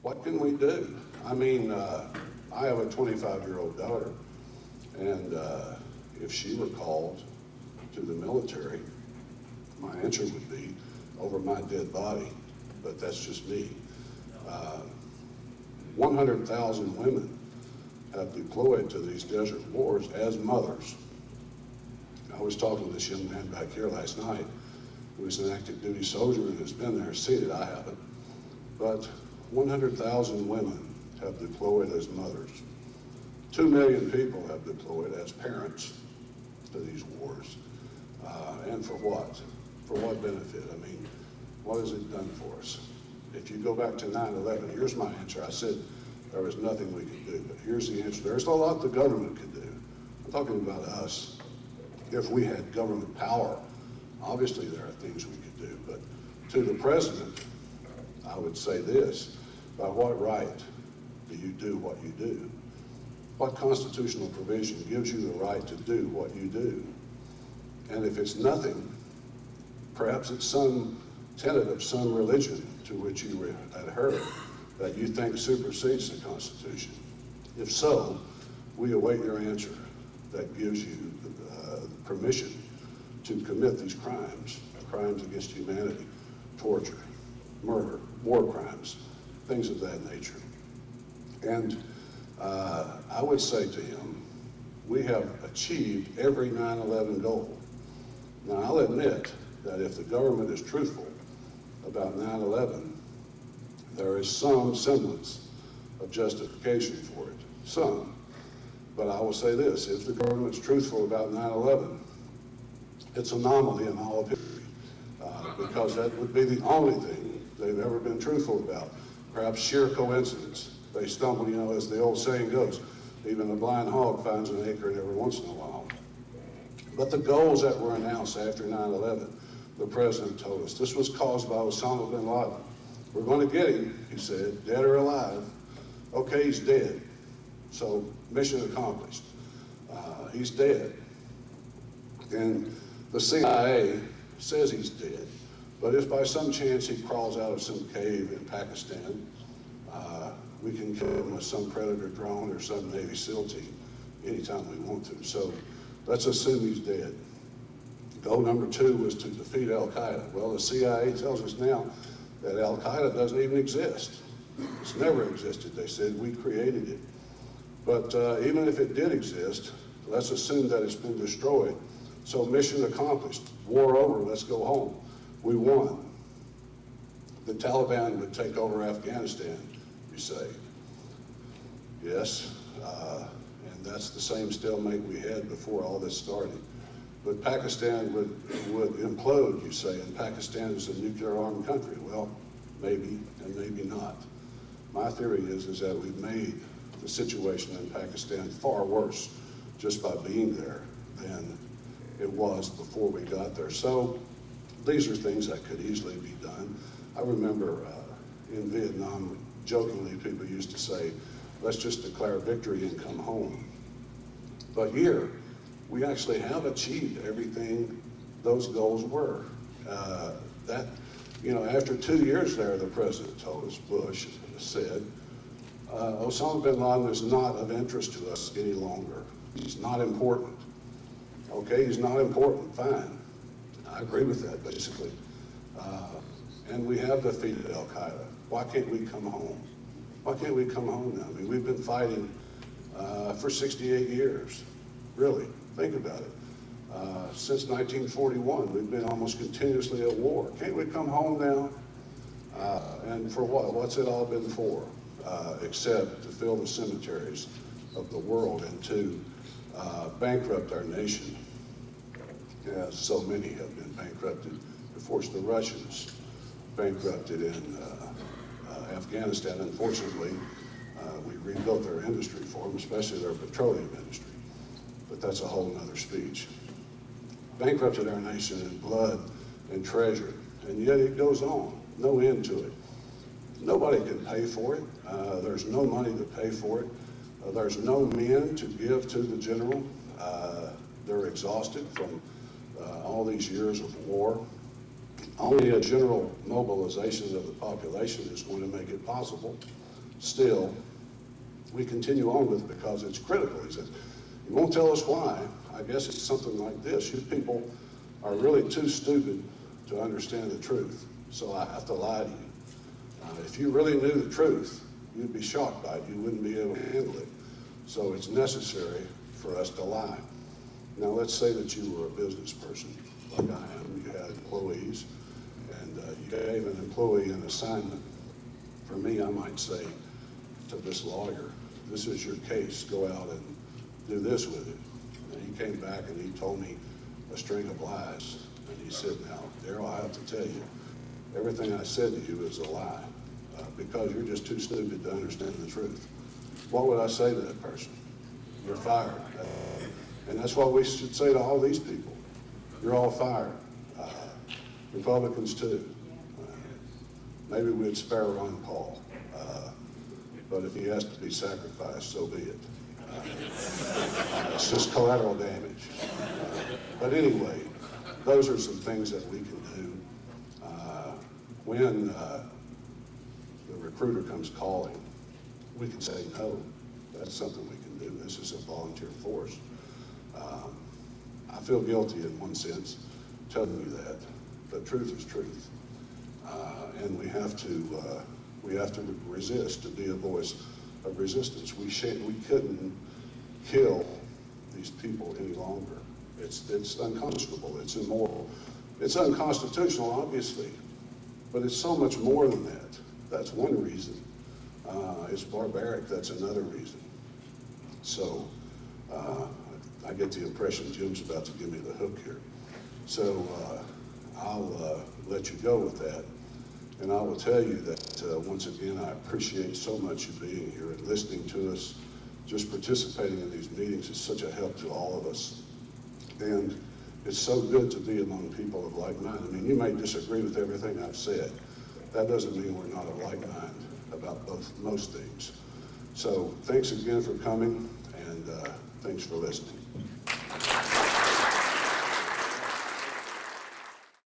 what can we do? I mean, I have a 25-year-old daughter, and if she were called to the military, my answer would be over my dead body, but that's just me. 100,000 women have deployed to these desert wars as mothers. I was talking to this young man back here last night who is an active duty soldier and has been there seated. I haven't. But 100,000 women have deployed as mothers. 2 million people have deployed as parents to these wars. And for what? For what benefit? I mean, what has it done for us? If you go back to 9/11, here's my answer. I said there was nothing we could do, but here's the answer. There's a lot the government could do. I'm talking about us. If we had government power, obviously there are things we could do, but to the president, I would say this: by what right do you do what you do? What constitutional provision gives you the right to do what you do? And if it's nothing, perhaps it's some tenet of some religion to which you adhere that you think supersedes the Constitution. If so, we await your answer that gives you permission to commit these crimes, crimes against humanity, torture, murder, war crimes, things of that nature. And I would say to him, we have achieved every 9/11 goal. Now, I'll admit that if the government is truthful about 9/11, there is some semblance of justification for it, some. But I will say this: if the government's truthful about 9/11, it's an anomaly in all of history, because that would be the only thing they've ever been truthful about. Perhaps sheer coincidence. They stumble, you know, as the old saying goes, even a blind hog finds an acorn every once in a while. But the goals that were announced after 9/11, the president told us, this was caused by Osama bin Laden. We're going to get him, he said, dead or alive. Okay, he's dead. So mission accomplished. He's dead. And the CIA says he's dead. But if by some chance he crawls out of some cave in Pakistan, we can kill him with some Predator drone or some Navy SEAL team anytime we want to. So let's assume he's dead. Goal number 2 was to defeat Al-Qaeda. Well, the CIA tells us now that Al-Qaeda doesn't even exist. It's never existed. They said we created it. But even if it did exist, let's assume that it's been destroyed. So mission accomplished. War over. Let's go home. We won. The Taliban would take over Afghanistan, you say. Yes, and that's the same stalemate we had before all this started. But Pakistan would implode, you say, and Pakistan is a nuclear-armed country. Well, maybe and maybe not. My theory is that we've made the situation in Pakistan far worse just by being there than it was before we got there. So these are things that could easily be done. I remember in Vietnam, jokingly, people used to say, let's just declare victory and come home. But here, we actually have achieved everything those goals were. After 2 years there, the president told us, Bush said, Osama bin Laden is not of interest to us any longer. He's not important. Okay, he's not important, fine. I agree with that, basically. And we have defeated Al-Qaeda. Why can't we come home? Why can't we come home now? I mean, we've been fighting for 68 years, really. Think about it. Since 1941, we've been almost continuously at war. Can't we come home now? And for what? What's it all been for? Except to fill the cemeteries of the world and to bankrupt our nation, as so many have been bankrupted. Of course, the Russians bankrupted in Afghanistan. Unfortunately, we rebuilt their industry for them, especially their petroleum industry. But that's a whole nother speech. Bankrupted our nation in blood and treasure, and yet it goes on, no end to it. Nobody can pay for it. There's no money to pay for it. There's no men to give to the general. They're exhausted from all these years of war. Only a general mobilization of the population is going to make it possible. still, we continue on with it because it's critical. He said, you won't tell us why. I guess it's something like this. You people are really too stupid to understand the truth, so I have to lie to you. If you really knew the truth, you'd be shocked by it. You wouldn't be able to handle it. So it's necessary for us to lie. Now let's say that you were a business person, like I am. You had employees, and you gave an employee an assignment. For me, I might say to this lawyer, this is your case, go out and do this with it. And he came back and he told me a string of lies. And he said, now, Darrell, I have to tell you, everything I said to you is a lie because you're just too stupid to understand the truth. What would I say to that person? You're fired. And that's what we should say to all these people. You're all fired. Republicans too. Maybe we'd spare Ron Paul. But if he has to be sacrificed, so be it. It's just collateral damage. But anyway, those are some things that we can do. When the recruiter comes calling, we can say no. That's something we can do. This is a volunteer force. I feel guilty in one sense, telling you that, but truth is truth. And we have to resist, to be a voice of resistance. We couldn't kill these people any longer. It's unconscionable, it's immoral. It's unconstitutional, obviously, but it's so much more than that. That's one reason. It's barbaric, that's another reason. So I get the impression Jim's about to give me the hook here. So I'll let you go with that. And I will tell you that once again, I appreciate so much you being here and listening to us. Just participating in these meetings is such a help to all of us. And it's so good to be among people of like mind. I mean, you may disagree with everything I've said. That doesn't mean we're not of like mind about most things. So thanks again for coming, and thanks for listening.